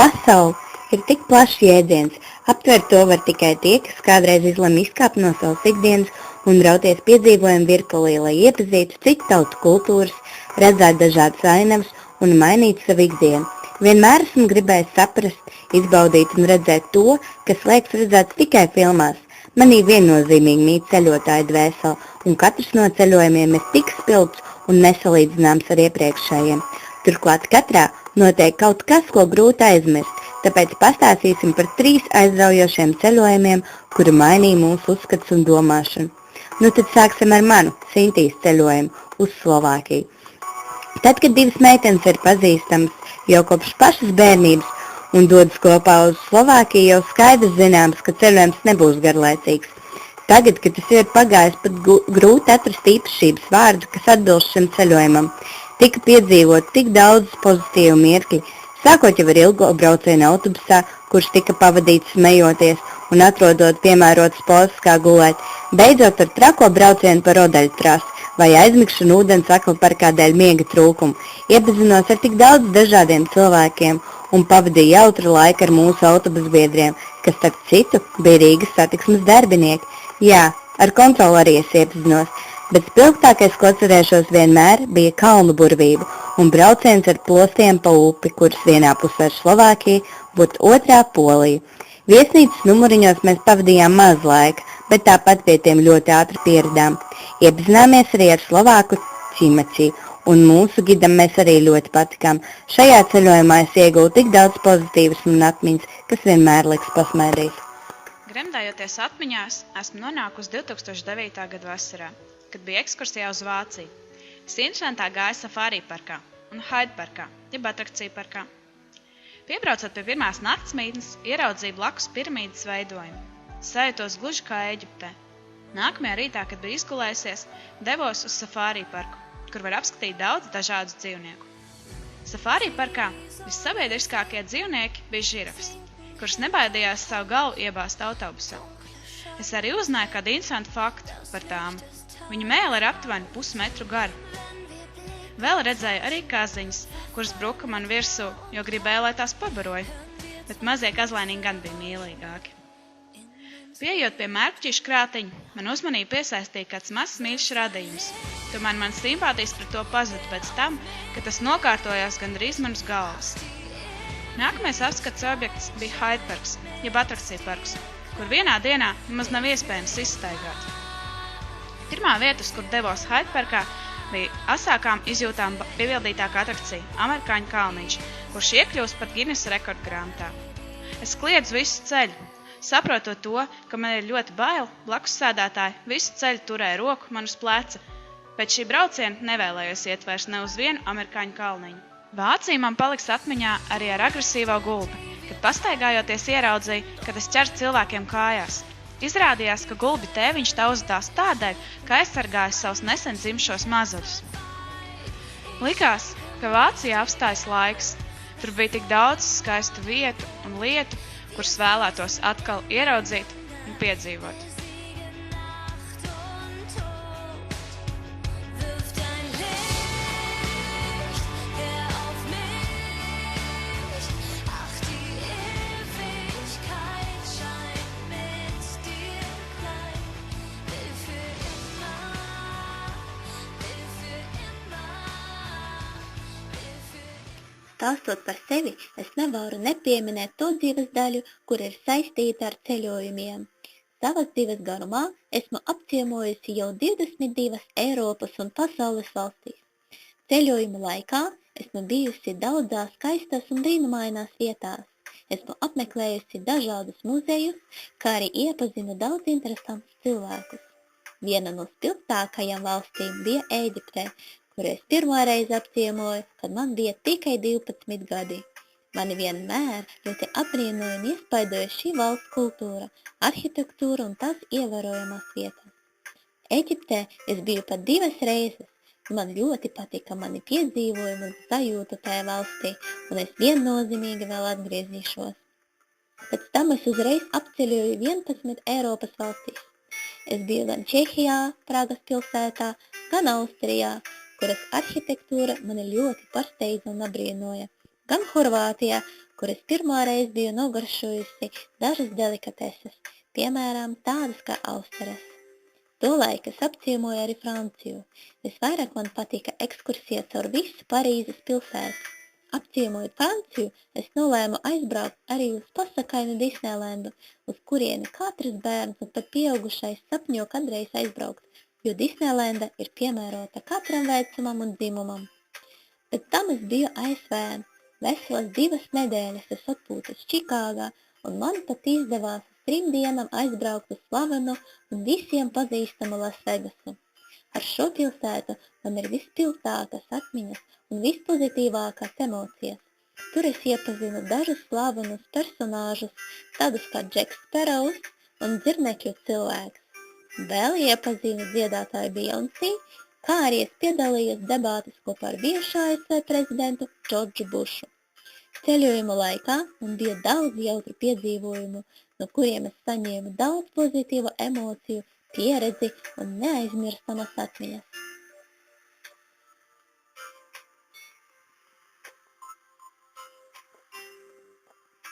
Pasaule ir tik plašs jēdziens, aptvert to var tikai tie, kas kādreiz izlemj izkāpt no savas ikdienas un rauties piedzīvojumu virpulī, lai iepazītu citu tautu kultūras, redzētu dažādas ainavas un mainītu savu ikdienu. Vienmēr esmu gribējis saprast, izbaudīt un redzēt to, kas liekas redzēts tikai filmās. Manī viennozīmīgi mīt ceļotāja dvēsele, un katrs no ceļojumiem ir tik spilgts un nesalīdzināms ar iepriekšējiem. Turklāt katrā notiek kaut kas, ko grūti aizmirst, tāpēc pastāstīsim par 3 aizraujošiem ceļojumiem, kuri mainīja mūsu uzskats un domāšanu. Nu tad sāksim ar manu, Sintīs ceļojumu uz Slovākiju. Tad, kad 2 meitenes ir pazīstamas jau kopš pašas bērnības un dodas kopā uz Slovākiju, jau skaidrs zināms, ka ceļojums nebūs garlaicīgs. Tagad, kad tas ir pagājis, pat grūti atrast īpašības vārdu, kas atbilst šim ceļojumam. Tika piedzīvot tik daudz pozitīvu mirkļi, sākot jau ar ilgo braucienu autobusā, kurš tika pavadīts smejoties un atrodot piemērotas pozas, kā gulēt, beidzot ar trako braucienu pa rodaļtrasi vai aizmigšanu ūdens akvaparkā dēļ miega trūkumu. Iepazinos ar tik daudz dažādiem cilvēkiem un pavadīju jautru laiku ar mūsu autobusbiedriem, kas, starp citu, bija Rīgas satiksmes darbinieki. Jā, ar kontroli arī es iepazinos, bet spilgtākais, ko atcerēšos vienmēr, bija kalnu burvība un brauciens ar plostiem pa upi, kuras vienā pusē ir Slovākija, bet otrā Polija. Viesnīcas numuriņos mēs pavadījām maz laika, bet tāpat pie tiem ļoti ātri pieradām. Iepazināmies arī ar Slovāku Čimači, un mūsu gidam mēs arī ļoti patikām. Šajā ceļojumā es iegūtu tik daudz pozitīvas un atmiņas, kas vienmēr liks pasmaidīt. Gremdējoties atmiņās, esmu nonākusi 2009. gada vasarā, kad bija ekskursijā uz Vāciju. Es interesantā gāju safārī parkā un Hyde parkā, jeb atrakciju parkā. Piebraucot pie pirmās naktsmītnes, ieraudzīju blakus piramīdas veidojumu. Sajūtos gluži kā Eģiptē. Nākamajā rītā, kad biju izgulējusies, devos uz safārī parku, kur var apskatīt daudz dažādus dzīvnieku. Safārī parkā vissabiedriskākie dzīvnieki bija žirafas, kuras nebaidījās savu galvu iebāzt autobusā. Es arī uzzināju kādu interesantu faktu par tām. Viņu mēle ir aptuveni pusmetru gara. Vēl redzēju arī kaziņas, kuras bruka man virsū, jo gribēju, lai tās pabaroja, bet mazie kazlēniņi gan bija mīlīgāki. Pieejot pie mērkšķīšu krātiņa, man uzmanību piesaistīja kāds mazs mīļš radījums, tomēr man simpātijas pret to pazuda pēc tam, ka tas nokārtojās gandrīz manas galvas. Nākamais apskats objekts bija Hyde parks, jeb atrakciju parks, kur vienā dienā nemaz nav iespējams izstaigāt. Pirmā vieta, uz kur devos Hyde parkā, bija asākām izjūtām pievildītākā atrakcija – Amerikāņu kalniņš, kurš iekļūst pat Guinness rekordgrāmatā. Es kliedzu visu ceļu. Saprotot to, ka man ir ļoti bail, blakus sēdētāji visu ceļu turēja roku man uz pleca. Pēc šī brauciena nevēlējos iet vairs ne uz vienu amerikāņu kalniņu. Vācija man paliks atmiņā arī ar agresīvo gulbi, kad pastaigājoties ieraudzīju, ka tas ķers cilvēkiem kājās. Izrādījās, ka gulbi tēviņš tauzatās tādēļ, ka aizsargājas savus nesen dzimšos mazuļus. Likās, ka Vācijā apstājas laiks. Tur bija tik daudz skaistu vietu un lietu, kuras vēlētos atkal ieraudzīt un piedzīvot. Stāstot par sevi, es nevaru nepieminēt to dzīves daļu, kur ir saistīta ar ceļojumiem. Savas dzīves garumā esmu apciemojusi jau 22 Eiropas un pasaules valstīs. Ceļojumu laikā esmu bijusi daudzās skaistās un brīnumainās vietās. Esmu apmeklējusi dažādus muzejus, kā arī iepazinu daudz interesantus cilvēkus. Viena no spilgtākajām valstīm bija Ēģiptē, kur es pirmo reizi apciemoju, kad man bija tikai 12 gadi. Mani vienmēr ļoti apbrīnoja un iespaidoja šī valsts kultūra, arhitektūra un tās ievērojamās vietas. Ēģiptē es biju pat 2 reizes. Man ļoti patika mani piedzīvojumi un sajūta tajā valstī, un es viennozīmīgi vēl atgriezīšos. Pēc tam es uzreiz apceļoju 11 Eiropas valstīs. Es biju gan Čehijā, Pragas pilsētā, gan Austrijā, kuras arhitektūra mani ļoti pārsteidza un apbrīnoja, gan Horvātijā, kur es pirmoreiz biju nogaršojusi dažas delikateses, piemēram, tādas kā austeres. Tolaik es apciemoju arī Franciju. Visvairāk man patika ekskursija caur visu Parīzes pilsētu. Apciemojot Franciju, es nolēmu aizbraukt arī uz pasakainu Disneylandu, uz kurieni katrs bērns un pat pieaugušais sapņo kādreiz aizbraukt, jo Disneylanda ir piemērota katram vecumam un dzimumam. Pēc tam es biju ASV. Veselas 2 nedēļas es atpūtos Čikāgā, un man pat izdevās uz 3 dienām aizbraukt uz slavenu un visiem pazīstamu Lasvegasu. Ar šo pilsētu man ir vispilgtākās atmiņas un vispozitīvākās emocijas. Tur es iepazinu dažus slavenus personāžus, tādus kā Džeks Sparrows un Dzirnekļu cilvēks. Vēl iepazinu dziedātāju Beyoncé, kā arī es piedalījos debātes kopā ar bijušā ASV prezidentu Džordžu Bušu. Ceļojuma laikā man bija daudz jautru piedzīvojumu, no kuriem es saņēmu daudz pozitīvu emociju, pieredzi un neaizmirstamas atmiņas.